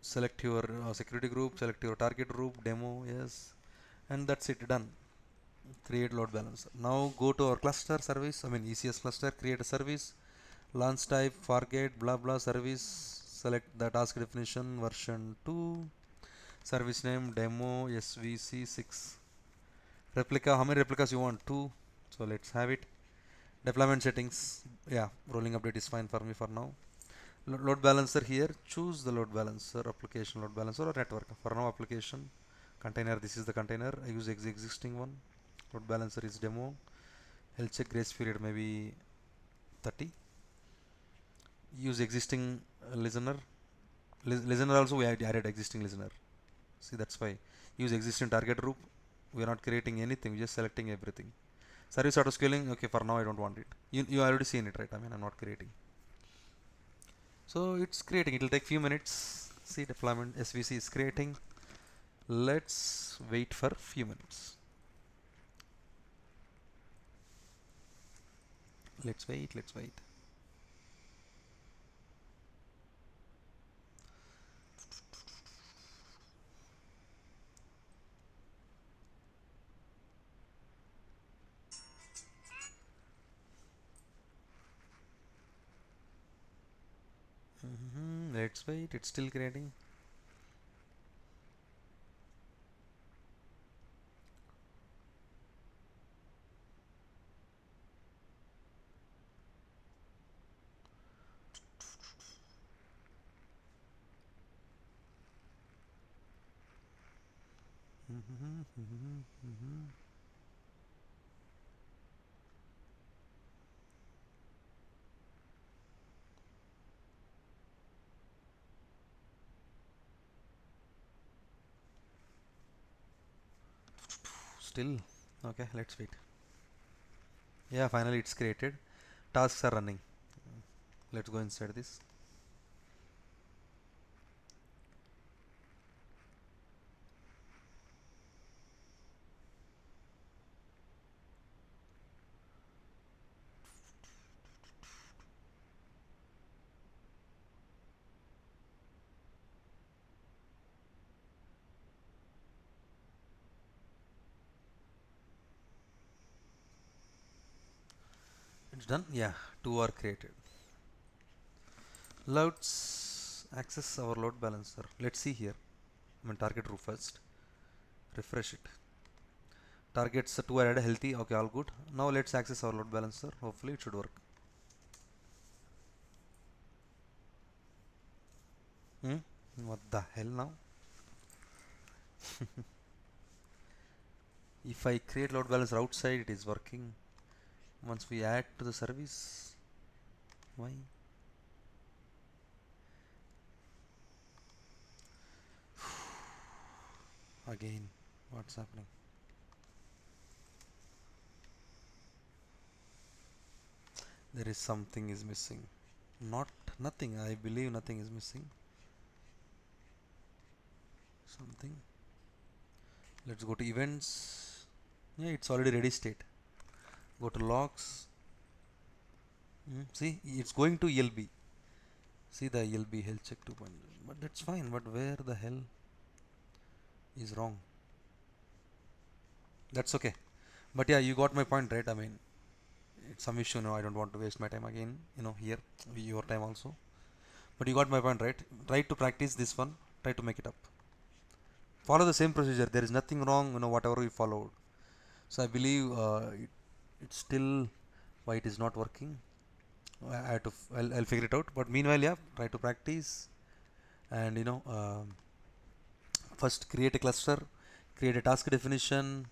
Select your security group, select your target group, demo, yes, and that's it, done. Create load balancer. Now go to our cluster service, ECS cluster, create a service, launch type, forget, blah blah service, select the task definition, version 2, service name, demo, SVC6. Replica, how many replicas you want? 2. So let's have it. Deployment settings, yeah, rolling update is fine for me for now. Load balancer here, choose the load balancer, application load balancer or network. For now application, container, this is the container, I use existing one. Load balancer is demo. Health check grace period maybe 30. Use existing listener. Listener also we added existing listener. See, that's why. Use existing target group. We are not creating anything, we're just selecting everything. Service auto scaling, okay, for now I don't want it. You already seen it, right? I'm not creating. So it's creating, it will take few minutes. See, deployment SVC is creating. Let's wait for few minutes. Let's wait. Let's wait, it's still creating. Still, okay, let's wait. Yeah, finally it's created. Tasks are running. Let's go inside this. It's done. Yeah, two are created. Let's access our load balancer. Let's see here. Target group first. Refresh it. Targets 2 are added, healthy. Okay, all good. Now let's access our load balancer. Hopefully it should work. What the hell now? If I create load balancer outside, it is working. Once we add to the service, why? Again, what's happening? There is something is missing. Not nothing. I believe nothing is missing. Something. Let's go to events. Yeah, it's already ready state. Go to logs. See, it's going to ELB. See the ELB health check 2.0. But that's fine. But where the hell is wrong? That's okay. But yeah, you got my point, right? It's some issue now. I don't want to waste my time again. Here, your time also. But you got my point, right? Try to practice this one. Try to make it up. Follow the same procedure. There is nothing wrong, whatever you followed. So I believe it's still why it is not working. I have to. I'll figure it out. But meanwhile, yeah, try to practice and first create a cluster, create a task definition,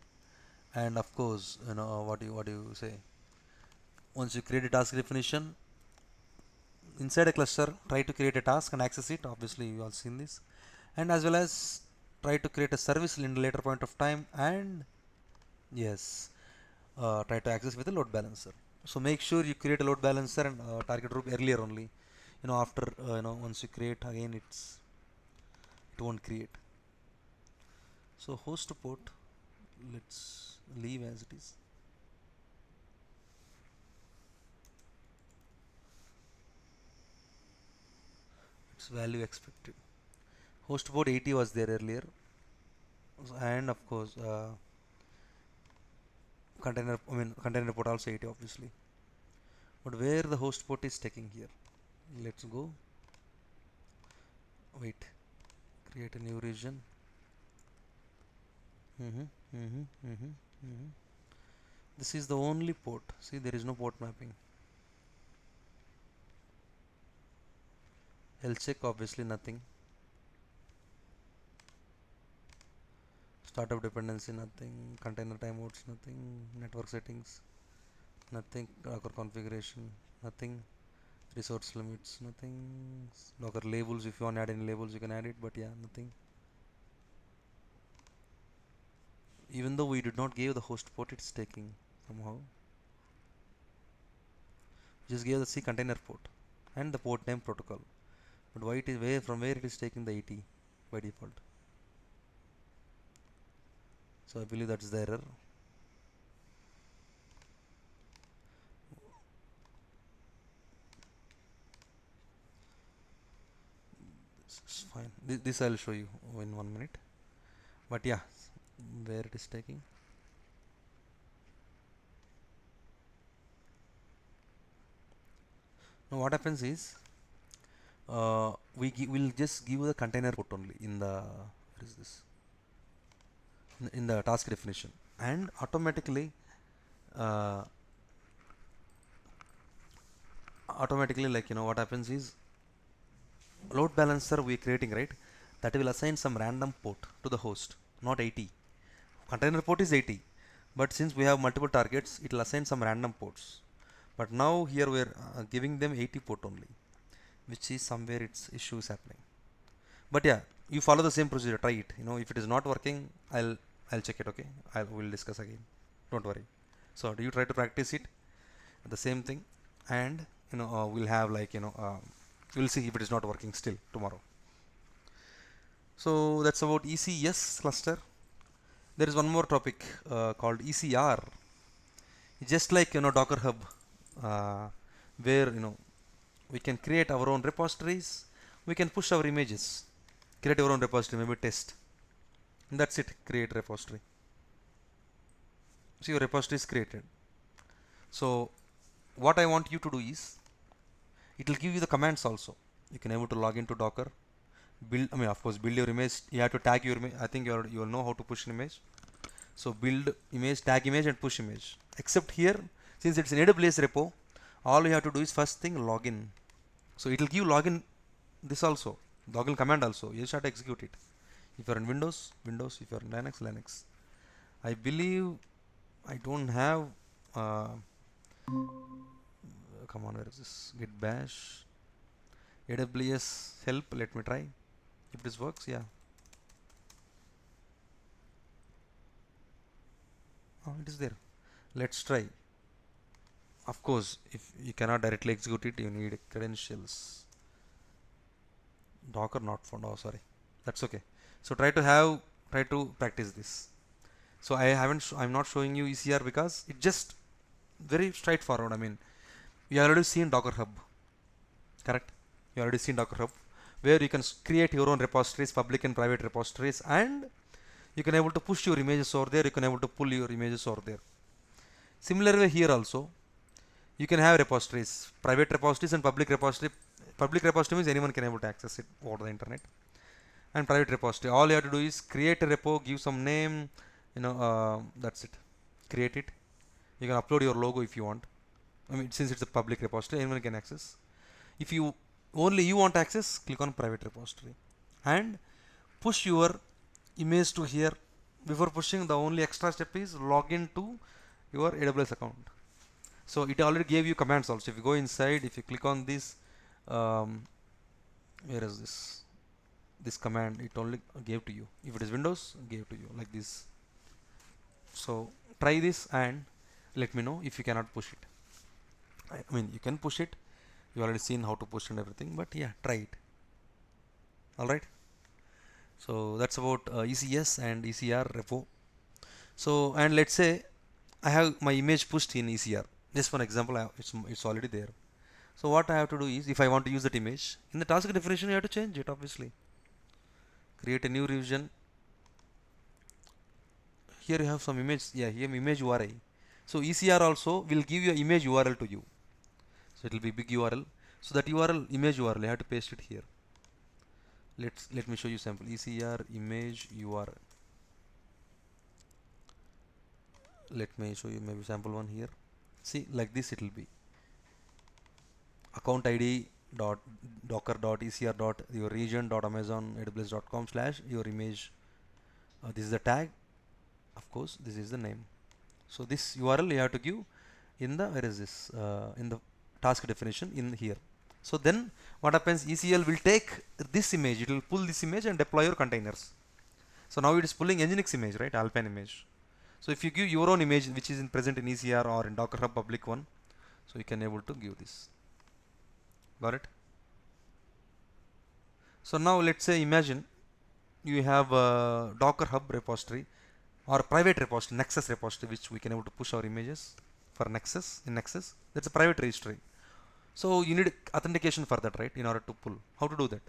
and of course, what do you say? Once you create a task definition inside a cluster, try to create a task and access it. Obviously, you all seen this, and as well as try to create a service in the later point of time, and yes, try to access with a load balancer. So make sure you create a load balancer and target group earlier only. After once you create again, it won't create. So host port, let's leave as it is. Its value expected. Host port 80 was there earlier, and of course container port also 80 obviously. But where the host port is taking here? Let's go. Wait. Create a new region. This is the only port. See, there is no port mapping. Health check, obviously nothing. Startup dependency, nothing. Container timeouts, nothing. Network settings, nothing. Docker configuration, nothing. Resource limits, nothing. Docker labels, if you want to add any labels, you can add it, but yeah, nothing. Even though we did not give the host port, it's taking somehow. Just gave the C container port and the port name protocol. But why it is from where it is taking the 80 by default? So I believe that's the error. This is fine. This I'll show you in 1 minute. But yeah, where it is taking. Now what happens is will just give the container port only in the where is this in the task definition, and uh, automatically what happens is load balancer we are creating, right? That will assign some random port to the host, not 80. Container port is 80, but since we have multiple targets, it will assign some random ports. But now here we are giving them 80 port only, which is somewhere its issue is happening. But yeah, you follow the same procedure. Try it. If it is not working, I'll check it. Okay, we'll discuss again. Don't worry. So do you try to practice it? The same thing, and we'll have we'll see if it is not working still tomorrow. So that's about ECS cluster. There is one more topic called ECR. Just like Docker Hub, where we can create our own repositories. We can push our images, create our own repository, maybe test. And that's it. Create repository. So your repository is created. So what I want you to do is, it will give you the commands also. You can able to log into Docker, build. Of course, build your image. You have to tag your image. I think you will know how to push an image. So build image, tag image, and push image. Except here, since it's an AWS repo, all you have to do is first thing login. So it will give login this also, login command also. You just have to execute it. If you are in Windows, Windows. If you are in Linux, Linux. I believe I don't have. Come on, where is this? Git bash. AWS help. Let me try. If this works, yeah. Oh, it is there. Let's try. Of course, if you cannot directly execute it, you need credentials. Docker not found. Oh, sorry. That's okay. So try to practice this. So I'm not showing you ECR because it's just very straightforward. You already seen Docker Hub, correct? You already seen Docker Hub, where you can create your own repositories, public and private repositories, and you can able to push your images over there. You can able to pull your images over there. Similar way here also, you can have repositories, private repositories and public repository. Public repository means anyone can able to access it over the internet. And private repository, all you have to do is create a repo, give some name, that's it. Create it. You can upload your logo if you want. I mean, since it's a public repository, anyone can access. If you only you want access, click on private repository and push your image to here. Before pushing, the only extra step is login to your AWS account. So it already gave you commands also. If you go inside, if you click on this, where is this command, it only gave to you. If it is Windows, gave to you like this. So try this and let me know if you cannot push it. I mean, you can push it. You already seen how to push and everything, but yeah, try it. All right. So that's about ECS and ECR repo. So, and let's say I have my image pushed in ECR. Just for example, it's already there. So what I have to do is, if I want to use that image in the task definition, you have to change it. Obviously, create a new revision. Here you have some image. Yeah, here image URI. So ECR also will give you an image URL to you. So it will be big URL. So that URL, image URL, you have to paste it here. Let me show you sample. ECR image URL. Let me show you maybe sample one here. See, like this it will be. Account ID dot docker dot ecr dot your region dot amazon aws.com slash your image. This is the tag. Of course, this is the name. So this URL you have to give in the, where is this, in the task definition in here. So then what happens, ECL will take this image, it will pull this image and deploy your containers. So now it is pulling Nginx image, right, Alpine image. So if you give your own image which is present in ECR or in Docker Hub public one, so you can able to give this. Got it? So now let's say, imagine you have a Docker Hub repository or private repository, Nexus repository, which we can able to push our images for Nexus. In Nexus, that's a private registry. So you need authentication for that, right, in order to pull. How to do that?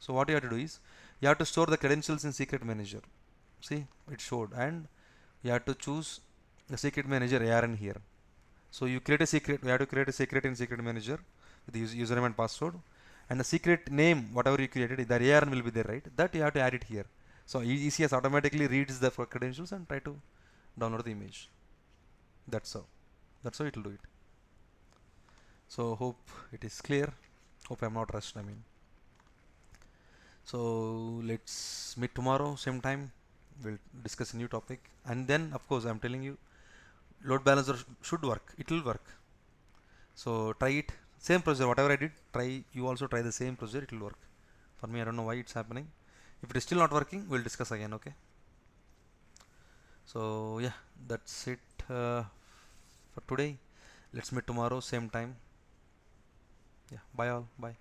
So what you have to do is, you have to store the credentials in secret manager. See, it showed, and you have to choose the secret manager ARN here. So you create a secret, you have to create a secret in secret manager with the username and password, and the secret name, whatever you created, the ARN will be there, right? That you have to add it here. So ECS automatically reads the credentials and try to download the image. That's how it will do it. So hope it is clear. Hope I'm not rushed. I mean, so let's meet tomorrow same time. We'll discuss a new topic, and then of course I'm telling you, load balancer should work. It will work. So try it. Same procedure, whatever I did, try. You also try the same procedure. It will work. For me, I don't know why it's happening. If it is still not working, we'll discuss again. Okay. So yeah, that's it for today. Let's meet tomorrow same time. Yeah. Bye all. Bye.